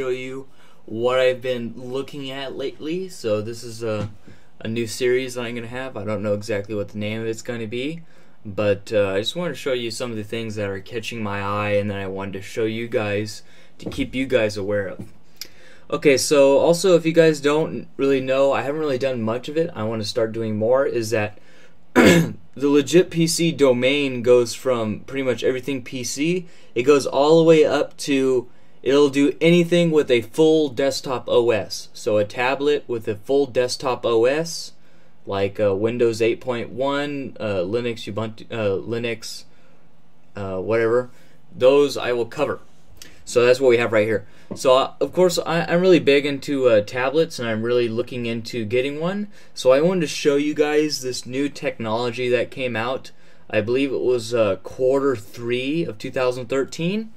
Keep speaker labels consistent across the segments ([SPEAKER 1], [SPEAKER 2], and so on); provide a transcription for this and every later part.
[SPEAKER 1] show you what I've been looking at lately. So this is a new series that I'm going to have. I don't know exactly what the name of it's going to be, but I just wanted to show you some of the things that are catching my eye and that I wanted to show you guys to keep you guys aware of. Okay, so also if you guys don't really know, I haven't really done much of it, I want to start doing more, is that the legit PC domain goes from pretty much everything PC. It goes all the way up to, it'll do anything with a full desktop OS. So a tablet with a full desktop OS, like Windows 8.1, Linux, Ubuntu, whatever, those I will cover. So that's what we have right here. So of course I'm really big into tablets, and I'm really looking into getting one. So I wanted to show you guys this new technology that came out. I believe it was Q3 of 2013.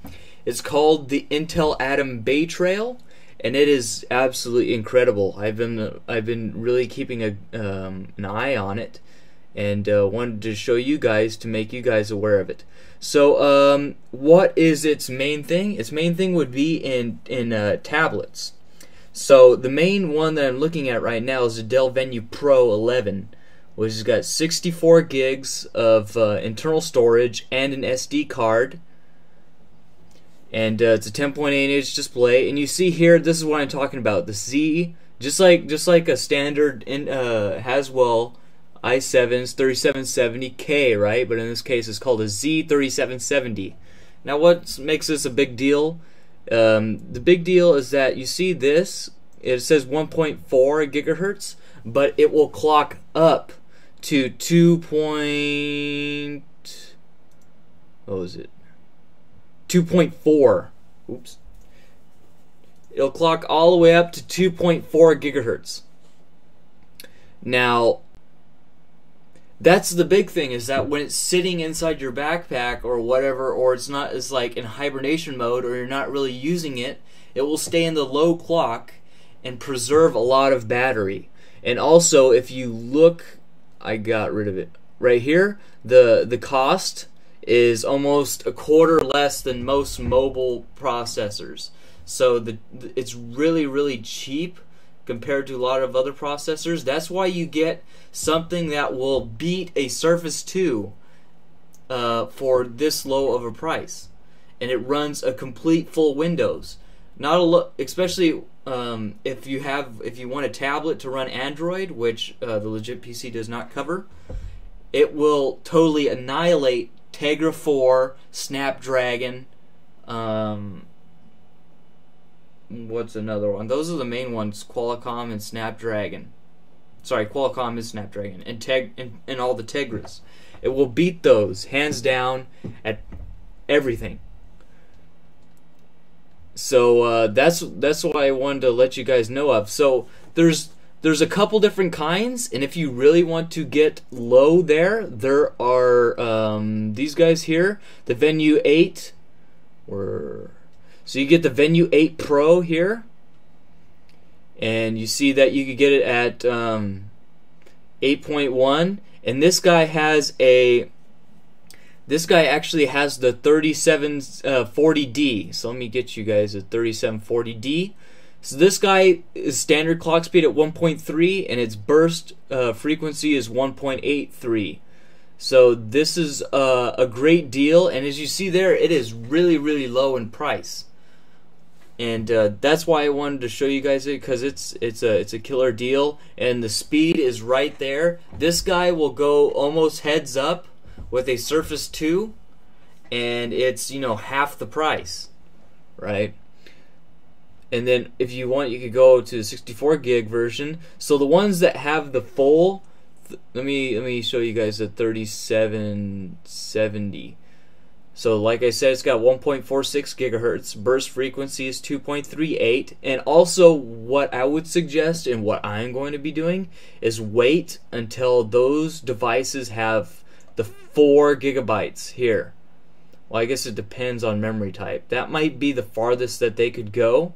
[SPEAKER 1] It's called the Intel Atom Bay Trail, and it is absolutely incredible. I've been really keeping an eye on it, and wanted to show you guys to make you guys aware of it. So what is its main thing? Its main thing would be in tablets. So the main one that I'm looking at right now is the Dell Venue Pro 11, which has got 64 gigs of internal storage and an SD card, and it's a 10.8-inch display. And you see here, this is what I'm talking about. The Z, just like a standard Haswell i7's 3770K, right? But in this case, it's called a Z3770. Now, what makes this a big deal? The big deal is that you see this. It says 1.4 gigahertz, but it will clock up to 2.4. Oops. It'll clock all the way up to 2.4 gigahertz. Now, that's the big thing, is that when it's sitting inside your backpack or whatever, or it's like in hibernation mode, or you're not really using it, it will stay in the low clock and preserve a lot of battery. And also, if you look, I got rid of it right here, the cost is almost a quarter less than most mobile processors. So it's really cheap compared to a lot of other processors. That's why you get something that will beat a Surface 2 for this low of a price, and it runs a complete full Windows. Especially if you want a tablet to run Android, which the legit PC does not cover. It will totally annihilate Tegra 4, Snapdragon. What's another one? Those are the main ones: Qualcomm and Snapdragon. Sorry, Qualcomm is Snapdragon, and all the Tegras. It will beat those hands down at everything. So that's what I wanted to let you guys know of. So there's a couple different kinds, and if you really want to get low there are these guys here, the Venue 8. So you get the Venue 8 Pro here, and you see that you could get it at 8.1, and this guy actually has the 3740D. So let me get you guys a 3740D. So this guy is standard clock speed at 1.3, and its burst frequency is 1.83. So this is a great deal, and as you see there, it is really low in price. And that's why I wanted to show you guys it, because it's a killer deal, and the speed is right there. This guy will go almost heads up with a Surface 2, and it's half the price, right? And then if you want, you could go to the 64 gig version. So the ones that have the full, let me show you guys the 3770. So like I said, it's got 1.46 gigahertz, burst frequency is 2.38, and also what I would suggest, and what I'm going to be doing, is wait until those devices have the 4 gigabytes here. Well, I guess it depends on memory type. That might be the farthest that they could go.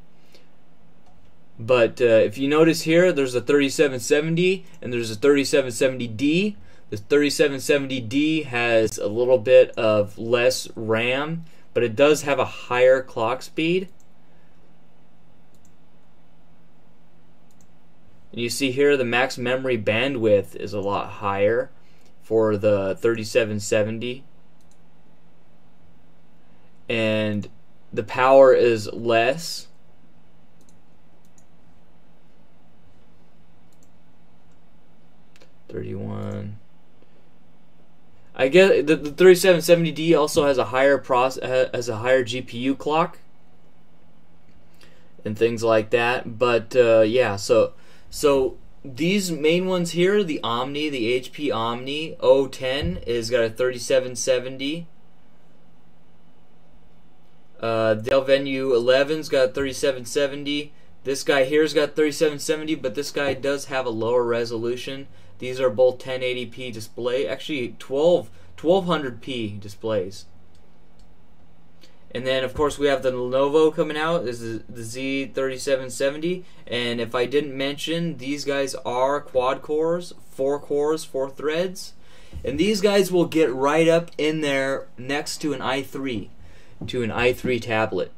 [SPEAKER 1] But if you notice here, there's a 3770 and there's a 3770D. The 3770D has a little bit of less RAM, but it does have a higher clock speed. And you see here the max memory bandwidth is a lot higher for the 3770, and the power is less. I guess the 3770D also has a higher GPU clock and things like that. But yeah, so these main ones here, the Omni, the HP Omni 010 is got a 3770. Dell Venue 11's got 3770. This guy here's got 3770, but this guy does have a lower resolution. These are both 1080p display, actually 1200p displays. And then of course we have the Lenovo coming out. This is the Z3770, and if I didn't mention, these guys are quad cores, 4 threads, and these guys will get right up in there next to an i3 tablet.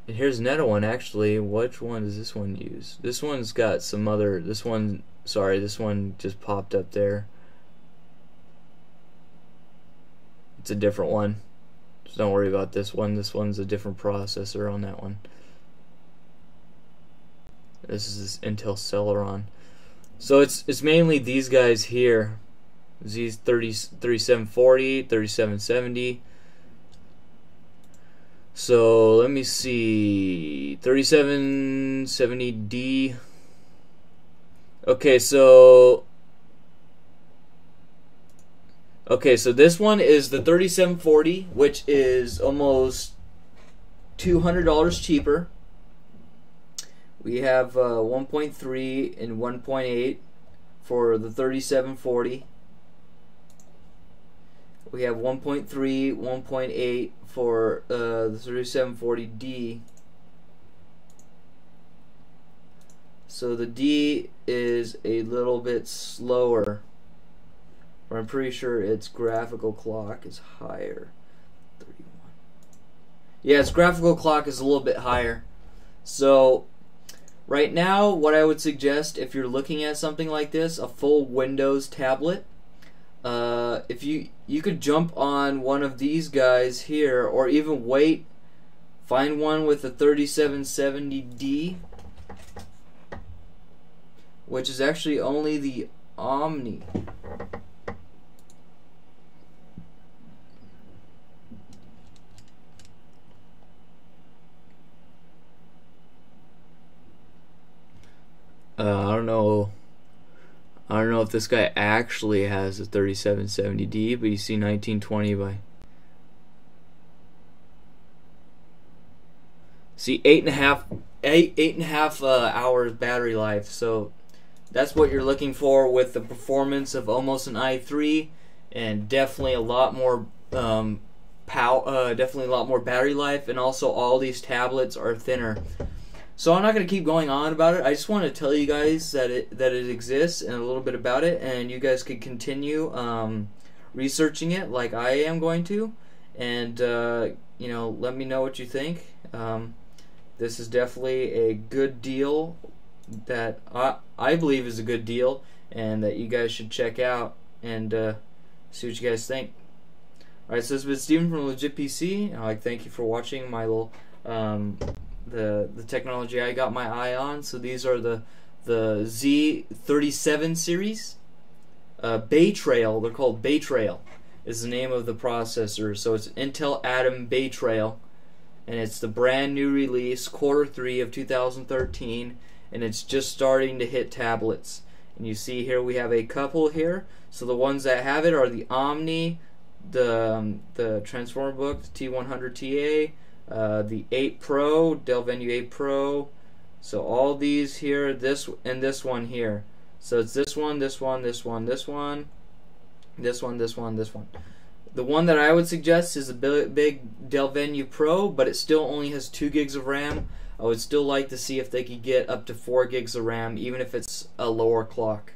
[SPEAKER 1] And here's another one actually. Which one does this one use? This one's got some other, this one just popped up there. It's a different one. So don't worry about this one. This one's a different processor on that one. This is this Intel Celeron. So it's mainly these guys here. These 3740, 3770. So let me see, 3770D. Okay, so this one is the 3740, which is almost $200 cheaper. We have 1.3 and 1.8 for the 3740. We have 1.3, 1.8 for the 3740D. So the D is a little bit slower, but I'm pretty sure its graphical clock is higher. 31. Yeah, its graphical clock is a little bit higher. So right now, what I would suggest if you're looking at something like this, a full Windows tablet, if you could jump on one of these guys here, or even wait, find one with a 3770D, which is actually only the Omni. I don't know if this guy actually has a 3770D, but you see 1920 by. See, eight and a half hours battery life. So that's what you're looking for with the performance of almost an i3, and definitely a lot more definitely a lot more battery life, and also all these tablets are thinner. So I'm not going to keep going on about it. I just want to tell you guys that it exists and a little bit about it, and you guys could continue researching it like I am going to, and you know, let me know what you think. This is definitely a good deal that I believe is a good deal, and that you guys should check out and see what you guys think. Alright, so this has been Steven from Legit PC. I'd like to thank you for watching my little the technology I got my eye on. So these are the Z37 series. Bay Trail, they're called Bay Trail, is the name of the processor. So it's Intel Atom Bay Trail, and it's the brand new release, Q3 of 2013, and it's just starting to hit tablets. And you see here we have a couple here. So the ones that have it are the Omni, the Transformer book, the T100 TA, the 8 Pro, Dell Venue 8 Pro. So all these here, this and this one here. So it's this one, this one, this one, this one, this one, this one, this one. The one that I would suggest is a big Dell Venue Pro, but it still only has 2 gigs of RAM. I would still like to see if they could get up to 4 gigs of RAM, even if it's a lower clock.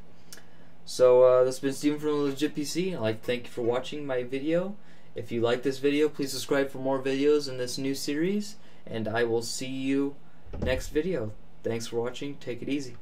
[SPEAKER 1] So this has been Steven from Legit PC. I'd like to thank you for watching my video. If you like this video, please subscribe for more videos in this new series, and I will see you next video. Thanks for watching. Take it easy.